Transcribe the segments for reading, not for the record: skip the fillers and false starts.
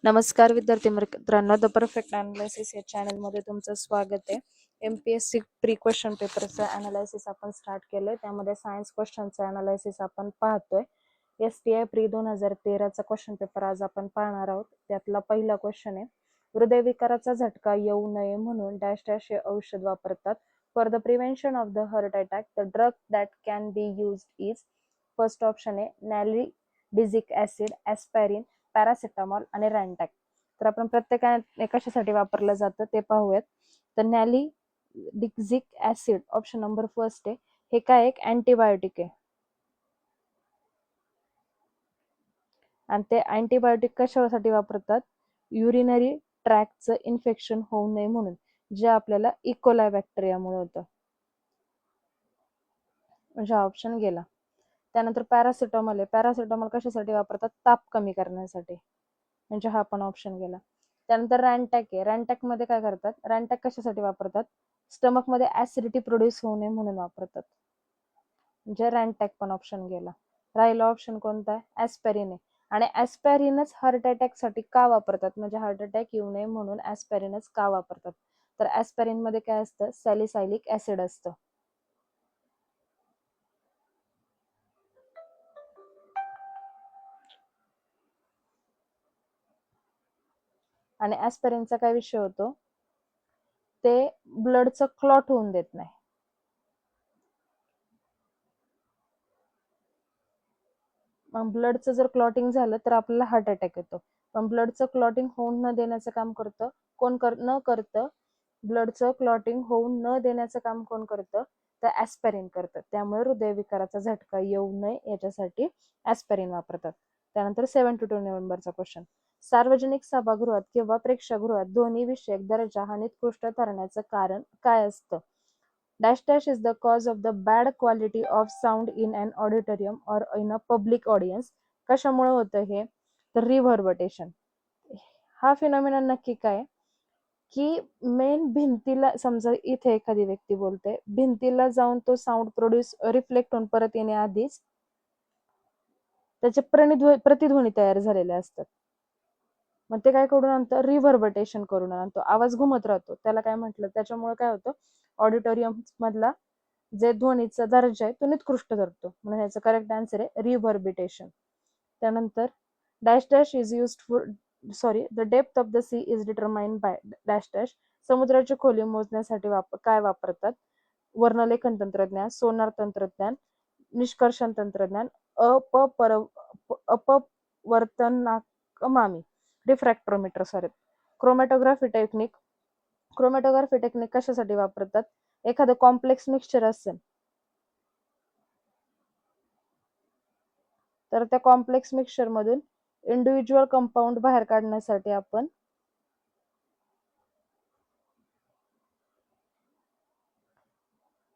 नमस्कार विद्यार्थी मित्रांनो, द परफेक्ट अनालिसिस या चॅनलमध्ये तुमचं स्वागत आहे. MPSC प्री क्वेश्चन पेपरचं अनालिसिस आपण स्टार्ट केलंय. त्यामध्ये सायन्स क्वेश्चनचं अनालिसिस आपण पाहतोय. STI प्री 2013चा क्वेश्चन पेपर आज आपण पाहणार आहोत. त्यातला पहिला क्वेश्चन आहे, हृदयविकाराचा झटका येऊ नये म्हणून डॅश डॅश हे औषध वापरतात. For the prevention of the heart attack the drug that can be used is. First option आहे नॅलिडिझिक ऍसिड, ॲस्पारिन, पॅरासिटामॉल आणि रॅन्टॅक. तर आपण प्रत्येकाने कशासाठी वापरलं जातं ते पाहूयात. तर नॅलिडिझिक ऍसिड ऑप्शन नंबर फर्स्ट आहे. हे काय एक अँटीबायोटिक आहे आणि ते अँटीबायोटिक कशासाठी वापरतात? युरिनरी ट्रॅकचं इन्फेक्शन होऊ नये म्हणून, जे आपल्याला इकोलाय बॅक्टेरियामुळे होतं. म्हणजे हा ऑप्शन गेला. त्यानंतर पॅरासिटामॉल आहे. पॅरासिटामॉल कशासाठी वापरतात? ताप कमी करण्यासाठी, म्हणजे हा पण ऑप्शन गेला. त्यानंतर रॅन्टॅक आहे. रॅन्टॅक मध्ये काय करतात? रॅन्टॅक कशासाठी वापरतात? स्टमक मध्ये ऍसिडिटी प्रोड्यूस होऊ नये म्हणून वापरतात, म्हणजे रॅन्टॅक पण ऑप्शन गेला. राहिला ऑप्शन कोणता आहे? ॲस्पारिन आहे. आणि ॲस्पारिनच हार्ट अटॅक साठी का वापरतात? म्हणजे हार्ट अटॅक येऊ नये म्हणून ॲस्पारिनच का वापरतात? तर ॲस्पारिन मध्ये काय असतं? सॅलिसायलिक ऍसिड असतं. आणि ॲस्पारिनचा काय विषय होतो? ते ब्लडचं क्लॉट होऊन देत नाही. मग ब्लडचं जर क्लॉटिंग झालं तर आपल्याला हार्ट अटॅक येतो. पण ब्लडचं क्लॉटिंग होऊन न देण्याचं काम करतं कोण? न करतं. ब्लडचं क्लॉटिंग होऊन न देण्याचं काम कोण करतं? तर ॲस्पारिन करतं. त्यामुळे हृदयविकाराचा झटका येऊ नये याच्यासाठी ॲस्पारिन वापरतात. त्यानंतर 72 नोव्हेंबरचा क्वेश्चन, सार्वजनिक सभागृहात किंवा प्रेक्षागृहात ध्वनी विषयक दर्जा हा निकृष्ट ठरण्याचं कारण काय असतं? Dash dash is the cause of the bad quality of sound in an auditorium or in a public audience. कशामुळे होतं हे? तर रिव्हर्बटेशन. हा फिनॉमिना नक्की काय? की मेन भिंतीला, समजा इथे एखादी व्यक्ती बोलते, भिंतीला जाऊन तो साऊंड प्रोड्यूस रिफ्लेक्ट होऊन परत येण्याआधीच त्याचे प्रतिध्वनी तयार झालेले असतात. मग ते काय करून आणतं? रिव्हर्बटेशन करून आणतो. आवाज घुमत राहतो. त्याला काय म्हटलं? त्याच्यामुळे काय होतं? ऑडिटोरियम मधला जे ध्वनीचा दर्जा आहे तो निकृष्ट ठरतो. म्हणून याचं करेक्ट आन्सर आहे रिव्हर्बिटेशन. त्यानंतर dash dash is used for the depth of the sea is determined by dash dash. समुद्राची खोली मोजण्यासाठी काय वापरतात? वर्णलेखन तंत्रज्ञान, सोनार तंत्रज्ञान, निष्कर्षण तंत्रज्ञान, अपवर्तनाकमामी refractometer. Chromatography technique. Chromatography technique कशासाठी वापरतात? एखादं कॉम्प्लेक्स मिक्सचर असेल तर त्या कॉम्प्लेक्स मिक्सचर मधून इंडिव्हिज्युअल कंपाऊंड बाहेर काढण्यासाठी आपण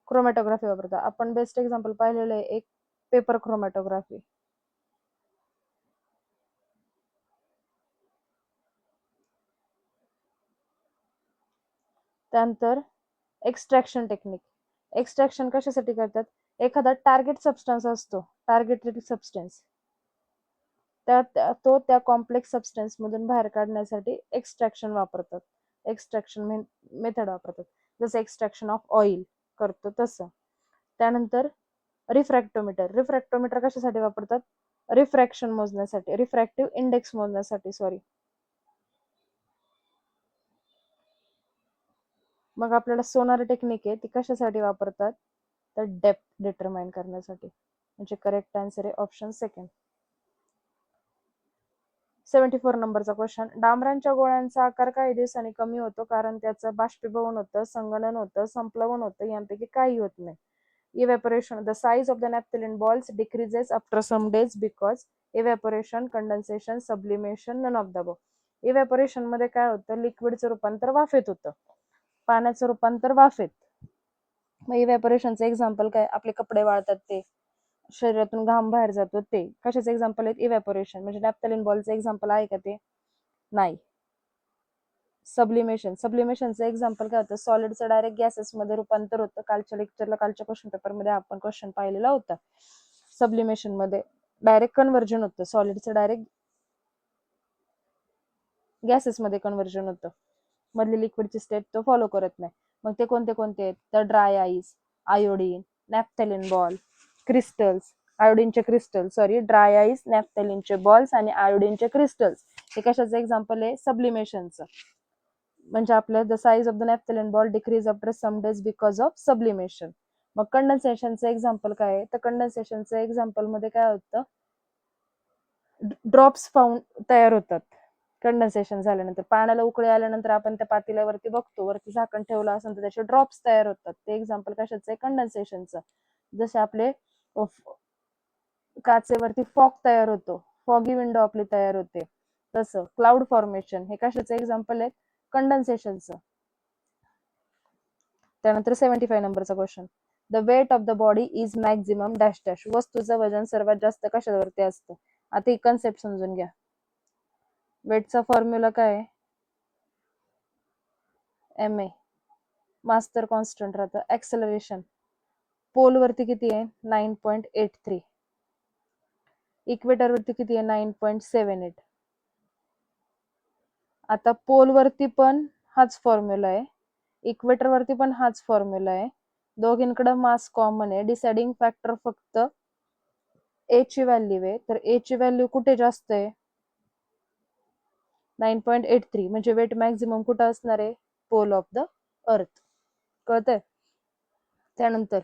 क्रोमॅटोग्राफी वापरतो. आपण बेस्ट एक्झाम्पल पाहिलेलं आहे एक पेपर क्रोमॅटोग्राफी. त्यानंतर एक्सट्रॅक्शन टेक्निक. एक्सट्रॅक्शन कशासाठी करतात? एखादा टार्गेट सबस्टन्स असतो, टार्गेटेड सबस्टन्स, तो त्या कॉम्प्लेक्स सबस्टन्स मधून बाहेर काढण्यासाठी एक्सट्रॅक्शन वापरतात. एक्सट्रॅक्शन मेथड वापरतात. जसं एक्सट्रॅक्शन ऑफ ऑइल करतो तसं. त्यानंतर रिफ्रॅक्टोमीटर. रिफ्रॅक्टोमीटर कशासाठी वापरतात? रिफ्रॅक्शन मोजण्यासाठी, रिफ्रॅक्टिव्ह इंडेक्स मोजण्यासाठी. मग आपल्याला सोनार टेक्निक आहे ती कशासाठी वापरतात? तर डेप्थ डिटरमाइन करण्यासाठी. म्हणजे करेक्ट आन्सर आहे ऑप्शन सेकंड. 74 नंबरचा क्वेश्चन, डांबरांच्या गोळ्यांचा आकार काही दिवसांनी कमी होतो कारण त्याचं बाष्पीभवन होतं, संगणन होतं, संप्लवन होतं, यांपैकी काही होत नाही. Evaporation. The size of the naphthalene balls decreases after some days because evaporation, condensation, sublimation, none of the above. Evaporation मध्ये काय होतं? लिक्विडचं रूपांतर वाफेत होतं, पाण्याचं रूपांतर वाफेत. मग इव्हॅपोरेशनचं एक्झाम्पल काय? आपले कपडे वाळतात ते, शरीरातून घाम बाहेर जातो ते, कशाचे एक्झाम्पल आहेत? इव्हॅपोरेशन. म्हणजे नॅप्थलिन बॉलचं एक्झाम्पल आहे का ते? नाही. सब्लिमेशन. सब्लिमेशनचं एक्झाम्पल काय होतं? सॉलिडचं डायरेक्ट गॅसेस मध्ये रूपांतर होतं. कालच्या लेक्चरला, कालच्या क्वेश्चन पेपर मध्ये आपण क्वेश्चन पाहिलेला होता. सब्लिमेशन मध्ये डायरेक्ट कन्व्हर्जन होतं सॉलिडचं डायरेक्ट गॅसेसमध्ये कन्व्हर्जन होतं, मधली लिक्विडची स्टेट तो फॉलो करत नाही. मग ते कोणते कोणते आहेत, तर dry ice, iodine, naphthalene ball, crystals, आयोडीनचे क्रिस्टल, सॉरी, ड्राय आईस, नॅफ्थॅलिनचे बॉल्स आणि आयोडीनचे क्रिस्टल्स. हे कशाचं एक्झाम्पल आहे, सब्लिमेशनचं. म्हणजे आपलं the size of the naphthalene ball decrease after some days because of sublimation. मग कंडेन्सेशनचं एक्झाम्पल काय आहे, तर कंडेन्सेशनचं एक्झाम्पल मध्ये काय होतं, ड्रॉप्स तयार होतात कंडेन्सेशन झाल्यानंतर. पाण्याला उकळी आल्यानंतर आपण त्या पातेल्यावरती बघतो, वरती झाकण ठेवलं असेल तर त्याचे ड्रॉप्स तयार होतात. ते एक्झाम्पल कशाचं आहे, कंडेन्सेशनचं. जसे आपले काचेवरती फॉग तयार होतो, फॉगी विंडो आपली तयार होते, तसं क्लाउड फॉर्मेशन हे कशाचं एक्झाम्पल आहे, कंडेन्सेशनचं. त्यानंतर 75 नंबरचा question, the weight of the body is maximum dash dash. वस्तूचं वजन सर्वात जास्त कशावरती असतं. आता ही कन्सेप्ट समजून घ्या. वेटचा फॉर्म्युला काय आहे, एम ए, मास्टर कॉन्स्टंट राहतं. ऍक्सेलरेशन पोलवरती किती आहे, 9.83. इक्वेटरवरती किती आहे, 9.78. आता पोलवरती पण हाच फॉर्म्युला आहे, इक्वेटरवरती पण हाच फॉर्म्युला आहे. दोघींकडे मास कॉमन आहे. डिसाइडिंग फॅक्टर फक्त ए ची व्हॅल्यू आहे. तर ए ची व्हॅल्यू कुठे जास्त आहे, 9.83. म्हणजे वेट मॅक्झिमम कुठं असणार आहे, पोल ऑफ द अर्थ. कळतंय. त्यानंतर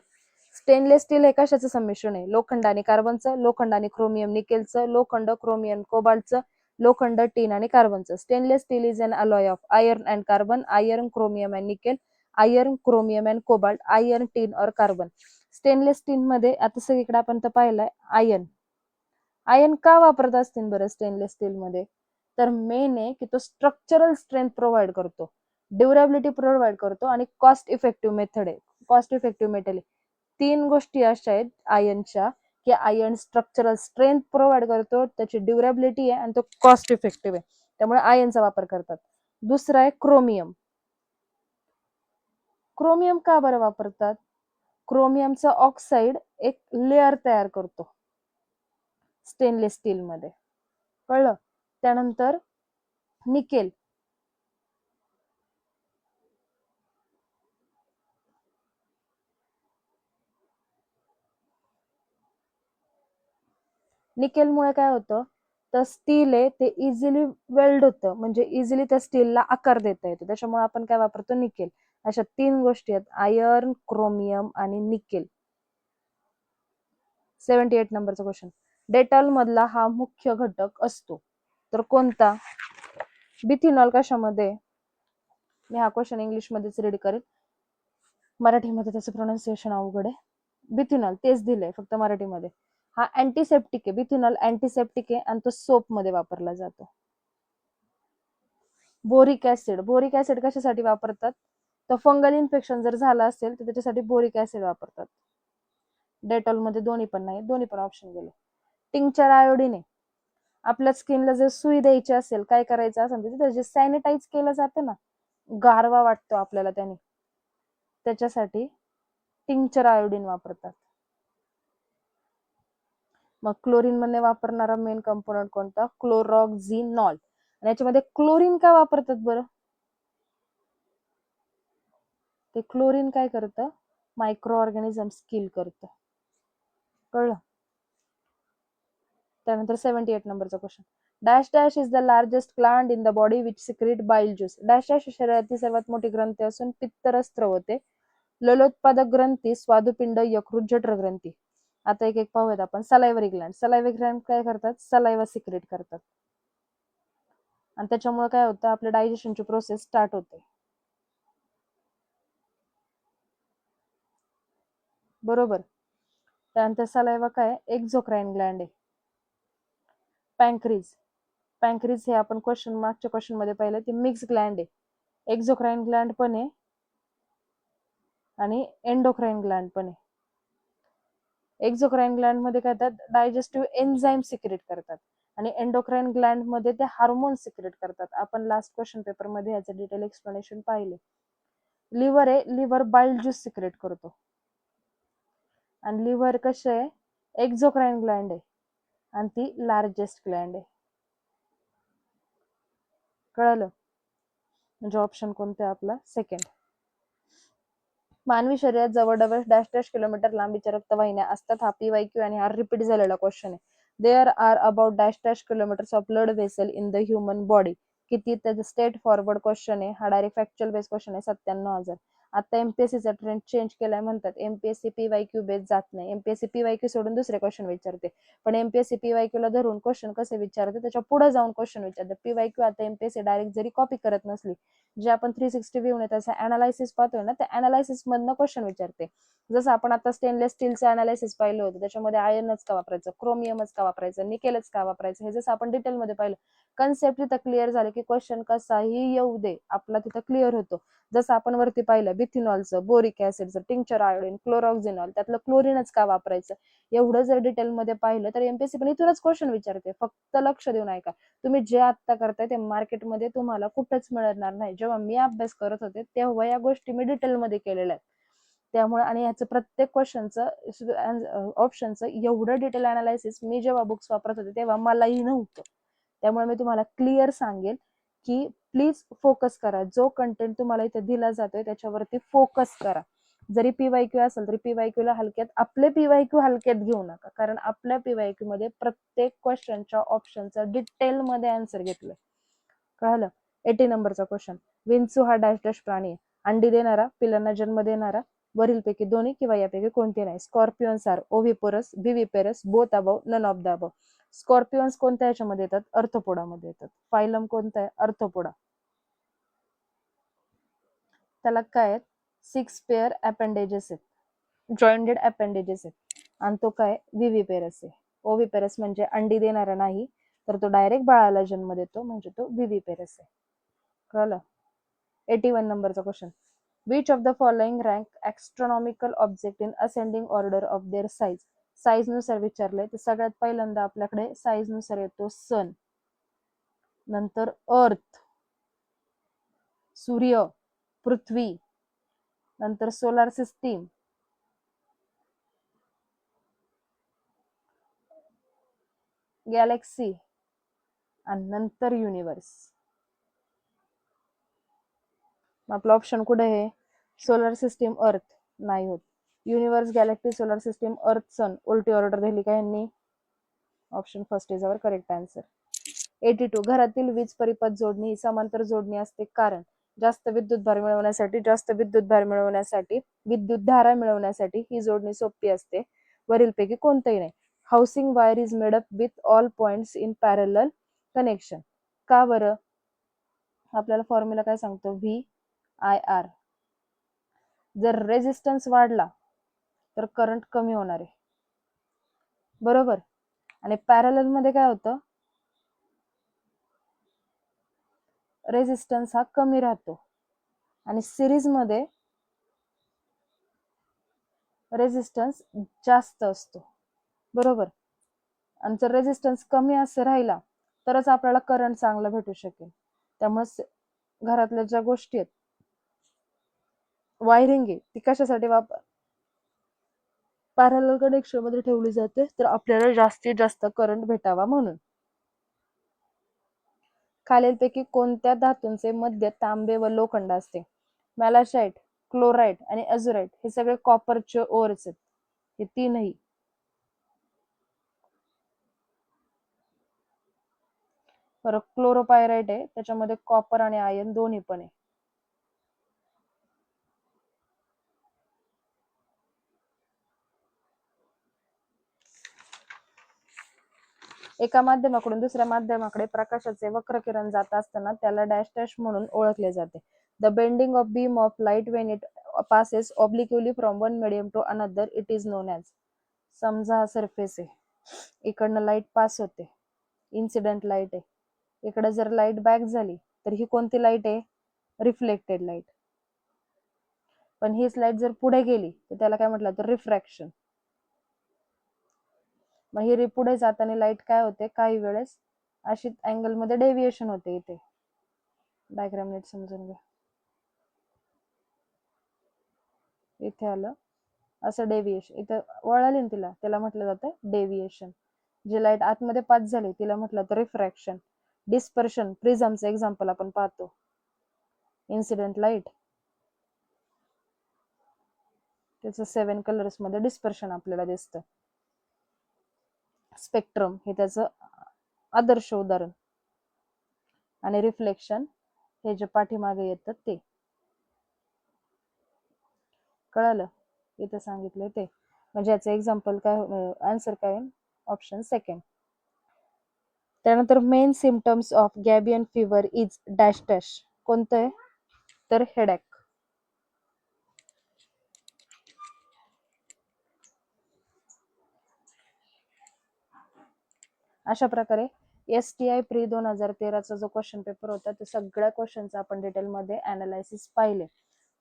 स्टेनलेस स्टील हे कशाचं संमिश्रण आहे, लोखंड आणि कार्बनचं, लोखंड आणि क्रोमियम निकेलचं, लोखंड क्रोमियम कोबाल्टचं, लोखंड टीन आणि कार्बनचं. Stainless steel is an alloy of iron and carbon, iron chromium and nickel, iron chromium and cobalt, iron tin और कार्बन. स्टेनलेस स्टील मध्ये आता सगळीकडे आपण तर पाहिलंय आयर्न. आयर्न का वापरत असतील बरं स्टेनलेस स्टील मध्ये, तर मेन आहे की तो स्ट्रक्चरल स्ट्रेंथ प्रोव्हाइड करतो, ड्युरेबिलिटी प्रोव्हाइड करतो आणि कॉस्ट इफेक्टिव्ह मेथड आहे, कॉस्ट इफेक्टिव्ह मेटल आहे. 3 गोष्टी अशा आहेत आयर्नच्या, की आयर्न स्ट्रक्चरल स्ट्रेंथ प्रोव्हाइड करतो, त्याची ड्युरेबिलिटी आहे आणि तो कॉस्ट इफेक्टिव्ह आहे, त्यामुळे आयर्नचा वापर करतात. दुसरा आहे क्रोमियम. क्रोमियम का बरं वापरतात, क्रोमियमचा ऑक्साईड एक लेअर तयार करतो स्टेनलेस स्टील मध्ये, कळलं. त्यानंतर निकेल, निकेलमुळे काय होतं, तर स्टील आहे ते इझिली वेल्ड होतं, म्हणजे इझिली त्या स्टीलला आकार देता येतो, त्याच्यामुळे आपण काय वापरतो, निकेल. अशा 3 गोष्टी आहेत, आयर्न, क्रोमियम आणि निकेल. 78 नंबरचा क्वेश्चन, डेटॉल मधला हा मुख्य घटक असतो, तर कोणता. बिथिनॉल कशामध्ये, मी हा क्वेश्चन इंग्लिश मध्येच रीड करेल, मराठीमध्ये त्याचं प्रोनाउन्सिएशन अवघड आहे. बिथिनॉल तेच दिलंय फक्त मराठीमध्ये. हा अँटीसेप्टिक आहे, बिथिनॉल अँटीसेप्टिक आहे आणि तो सोप मध्ये वापरला जातो. बोरिक ऍसिड, बोरिक ऍसिड कशासाठी वापरतात, तर फंगल इन्फेक्शन जर झालं असेल तर त्याच्यासाठी बोरिक ऍसिड वापरतात. डेटॉल मध्ये दोन्ही पण नाही, दोन्ही पण ऑप्शन गेले. टिंक्चर आयोडीन आहे, आपल्या स्किनला जर सुई द्यायची असेल, काय करायचं असेल तर जे सॅनिटाईज केलं जातं ना, गारवा वाटतो आपल्याला त्याने, त्याच्यासाठी टिंक्चर आयोडीन वापरतात. मग क्लोरीन मध्ये वापरणारा मेन कंपोनंट कोणता, क्लोरॉक्झिनॉल. आणि याच्यामध्ये क्लोरीन का वापरतात बरं, ते क्लोरीन काय करतं, मायक्रो ऑर्गॅनिझम्स किल करतं, कळलं. त्यानंतर 78 नंबरचा question, dash dash is the largest gland in the body which secrete bile juice. Dash dash शरीरातील सर्वात मोठी ग्रंथी असून पित्तरस स्त्रवते. लोलोत्पादक ग्रंथी, स्वादुपिंड, यकृत, जठर ग्रंथी. आता एक एक पाहूयात आपण. सलायव्हरी ग्लँड, सलायव्हरी ग्लँड काय करतात, सलायव्हा सिक्रेट करतात आणि त्याच्यामुळे काय होतं, आपल्या डायजेशनची प्रोसेस स्टार्ट होते, बरोबर. त्यानंतर सलायव्हा काय, एक्झोक्राईन ग्लँड आहे. पँक्रीज, पँक्रीज हे आपण क्वेश्चन मागच्या क्वेश्चन मध्ये पाहिलं, ती मिक्स ग्लँड आहे, एक्झोक्राईन ग्लँड पण आहे आणि एंडोक्राईन ग्लँड पण आहे. एक्झोक्राईन ग्लँड मध्ये काय करतात, डायजेस्टिव्ह एन्झाईम सिक्रेट करतात आणि एंडोक्राईन ग्लँड मध्ये ते हार्मोन सिक्रेट करतात. आपण लास्ट क्वेश्चन पेपर मध्ये याचं डिटेल एक्सप्लेनेशन पाहिले. लिव्हर आहे, लिव्हर बाइल ज्यूस सिक्रेट करतो आणि लिव्हर कसे आहे, एक्झोक्राईन ग्लँड आहे आणि ती लार्जेस्ट ग्लँड आहे, कळलं? म्हणजे ऑप्शन कोणतं आहे आपला सेकंड. मानवी शरीरात जवळजवळ डॅश डॅश किलोमीटर लांबीच्या रक्तवाहिन्या असतात. हा PYQ आणि हा रिपीट झालेला क्वेश्चन आहे. There are about dash dash kilometres of blood vessel in the human body. किती? त्याचं स्टेट फॉरवर्ड क्वेश्चन आहे हा, डायरेक्ट फॅक्च्युअल बेस क्वेश्चन आहे. 97,000. आता एमपीएससीचा ट्रेंड चेंज केलाय म्हणतात. एमपीएससी PYQ बेस जात नाही. एमपीएससी PYQ सोडून दुसरे क्वेश्चन विचारते. पण एमपीएससी PYQ ला धरून क्वेश्चन कसे विचारते त्याच्या पुढे जाऊन क्वेश्चन विचारते. PYQ आता एमपीएससी डायरेक्ट जरी कॉपी करत नसली, जे आपण 360 व्ह्यू त्याचा अनालायसिस पाहतोय ना, त्या अनालायसिस मधनं क्वेश्चन विचारते. जसं आपण आता स्टेनलेस स्टीलचं अनालायसिस पाहिलं होतं, त्याच्यामध्ये आयर्नच का वापरायचं, क्रोमियमच का वापरायचं, निकेलच का वापरायचं, हे जसं आपण डिटेलमध्ये पाहिलं. कन्सेप्ट तिथं क्लिअर झालं की क्वेश्चन कसाही येऊ दे आपला तिथं क्लिअर होतो. जसं आपण वरती पाहिलं बिथिनॉलचं, बोरिक ऍसिडचं, टिंक्चर आयोडीन, क्लोरॉक्झिनॉल, त्यातलं क्लोरीनच का वापरायचं, एवढं जर डिटेलमध्ये पाहिलं तर एमपीएससी पण इथूनच क्वेश्चन विचारते. फक्त लक्ष देऊन ऐका. तुम्ही जे आता करताय ते मार्केटमध्ये तुम्हाला कुठंच मिळणार नाही. जेव्हा मी अभ्यास करत होते तेव्हा या गोष्टी मी डिटेलमध्ये केलेल्या आहेत. त्यामुळे आणि याचं प्रत्येक क्वेश्चनचं ऑप्शनचं एवढं डिटेल अनालायसिस मी जेव्हा बुक्स वापरत होते तेव्हा मलाही नव्हतं. त्यामुळे मी तुम्हाला क्लिअर सांगेल की प्लीज फोकस करा. जो कंटेंट तुम्हाला इथे दिला जातोय त्याच्यावरती फोकस करा. जरी PYQ असेल तरी PYQ ला हलक्यात, आपले PYQ हलक्यात घेऊ नका, कारण आपल्या PYQ मध्ये प्रत्येक क्वेश्चनच्या ऑप्शनचं डिटेल मध्ये आन्सर घेतलं. कळालं? 80 नंबरचा क्वेश्चन. विंचू हा डॅश डॅश प्राणी आहे. अंडी देणारा, पिलांना जन्म देणारा, वरीलपैकी दोन्ही किंवा यापैकी कोणते नाही. Scorpions are oviparous, viviparous, both above, none of the above. Scorpions कोणत्या याच्यामध्ये येतात? अर्थोपोडामध्ये येतात. फायलम कोणता आहे? अर्थोपोडा. त्याला काय आहेत? 6 पेअर अपेंडेजेस आहेत, जॉइंटेड अपेंडेजेस आहेत. आणि तो काय? विव्हिपेरस आहे. ओव्हिपेरस म्हणजे अंडी देणारा नाही, तर तो डायरेक्ट बाळाला जन्म देतो, म्हणजे तो विव्हिपेरस आहे. कळलं? 81 नंबरचा question. Which of the following rank astronomical object in ascending order of their size. Size नुसार विचारलंय तर सगळ्यात पहिल्यांदा आपल्याकडे साईज नुसार येतो सन, नंतर अर्थ, सूर्य, पृथ्वी, नंतर सोलार सिस्टीम, गॅलेक्सी, आणि नंतर युनिवर्स. आपला ऑप्शन कुठे आहे? सोलर सिस्टीम अर्थ नाही होत. युनिवर्स, गॅलेक्सी, सोलर सिस्टीम, अर्थ, सन. उलटी ऑर्डर दिली का यांनी? Option first is our correct answer. 82. घरातील वीज परिपथ जोडणी ही समांतर जोडणी असते, कारण जास्त विद्युत भार मिळवण्यासाठी विद्युत धारा मिळवण्यासाठी ही जोडणी सोपी असते. वरीलपैकी कोणतंही नाही. Housing wire is made up with all points in parallel connection. का बरं? आपल्याला फॉर्म्युला काय सांगतो? VIR. जर रेजिस्टन्स वाढला तर करंट कमी होणार आहे, बरोबर? आणि पॅरलल मध्ये काय होतं? रेजिस्टन्स हा कमी राहतो आणि सिरीज मध्ये रेजिस्टन्स जास्त असतो, बरोबर? आणि जर रेजिस्टन्स कमी असं राहिला तरच आपल्याला करंट चांगला भेटू शकेल. त्यामुळे घरातल्या ज्या गोष्टी आहेत, वायरिंग आहे, ती कशासाठी पॅरलल कनेक्शन मध्ये ठेवली जाते, तर आपल्याला जास्तीत जास्त करंट भेटावा म्हणून. खालीलपैकी कोणत्या धातूंचे मध्य तांबे व लोखंड असते? मॅलाशाइट, क्लोराइड आणि अझुराइट हे सगळे कॉपरचे ओर्स आहेत. हे तीनही. बरं, क्लोरोपायराइट आहे, त्याच्यामध्ये कॉपर आणि आयर्न दोन्ही पण आहे. एका माध्यमाकडून दुसऱ्या माध्यमाकडे प्रकाशाचे वक्र किरण जात असताना त्याला डॅश डॅश म्हणून ओळखले जाते. The bending of beam of light when it passes obliquely from one medium to another it is known as. समजा हा सरफेस आहे, इकडनं लाईट पास होते, इन्सिडेंट लाईट आहे. इकडे जर लाईट बॅक झाली तर ही कोणती लाईट आहे? Reflected light. पण हीच लाईट जर पुढे गेली तर त्याला काय म्हटलं तर रिफ्रॅक्शन. मग ही पुढे जाताना लाईट काय होते? काही वेळेस अशी अँगल मध्ये डेव्हिएशन होते. इथे डायग्राम नीट समजून घ्या. इथे आलं असं डेव्हिएशन, इथं वळाली ना त्याला म्हटलं जातं डेव्हिएशन. जी लाईट आतमध्ये पास झाली तिला म्हटलं तर रिफ्रॅक्शन. डिस्पर्शन प्रिझमचं एक्झाम्पल आपण पाहतो. इन्सिडेंट लाईट, त्याचं 7 कलर्स मध्ये डिस्पर्शन आपल्याला दिसतं. स्पेक्ट्रम हे त्याचं आदर्श उदाहरण. आणि रिफ्लेक्शन हे जे पाठीमागे येतं ते. कळालं? इथं सांगितलंय ते. म्हणजे याचं एक्झाम्पल काय, आन्सर काय, ऑप्शन सेकंड. त्यानंतर main symptoms of Gambian fever is dash dash. कोणतं आहे? तर हेडॅक. अशा प्रकारे STI प्री 2013चा जो क्वेश्चन पेपर होता ते सगळ्या क्वेश्चनचा आपण डिटेलमध्ये अनालायसिस पाहिले.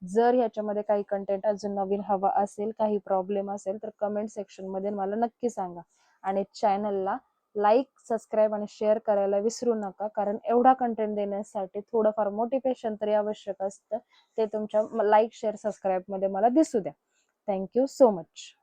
जर ह्याच्यामध्ये काही कंटेंट अजून नवीन हवा असेल, काही प्रॉब्लेम असेल तर कमेंट सेक्शन मध्ये मला नक्की सांगा. आणि चॅनलला लाईक, सबस्क्राईब आणि शेअर करायला विसरू नका, कारण एवढा कंटेंट देण्यासाठी थोडंफार मोटिवेशन तरी आवश्यक असतं. ते तुमच्या लाईक, शेअर, सबस्क्राईब मध्ये मला दिसू द्या. Thank you so much.